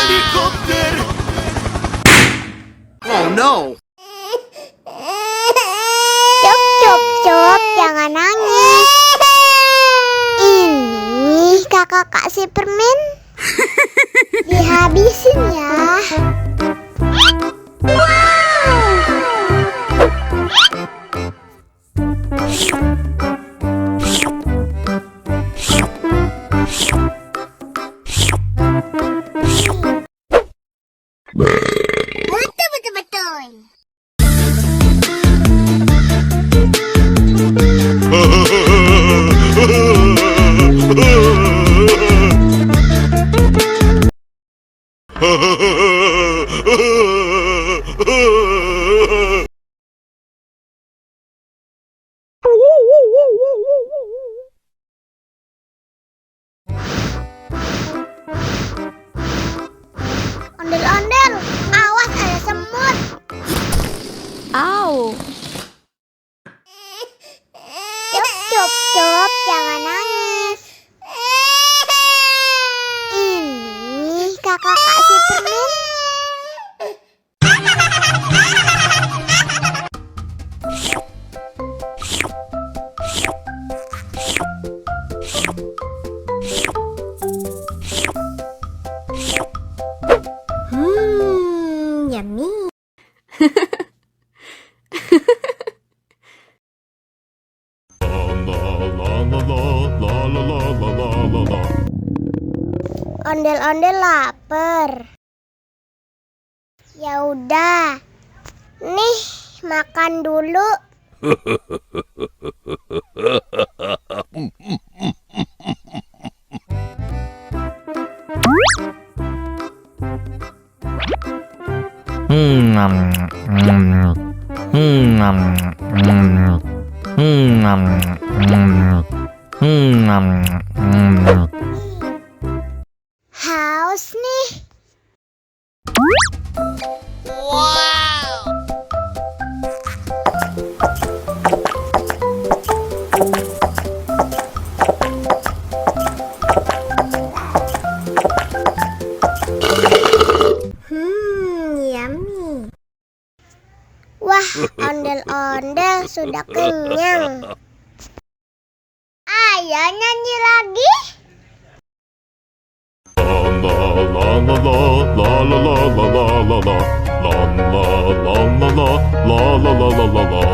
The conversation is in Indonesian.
Helikopter! Oh no! Cop, cop, cop, jangan nangis. Ini kakak kasih permen. Dihabisin ya. Betul-betul. Ondel-ondel, awas ada semut. Au. Cop, cop, cop, jangan nangis. Ini kakak kasih permen. Yummy. Ondel-ondel lapar. Ya udah. Nih, makan dulu. Haus nih. Yummy. Wah, ondel-ondel sudah kenyang. Ayo nyanyi lagi. La la la la la la la la la la la la la la la la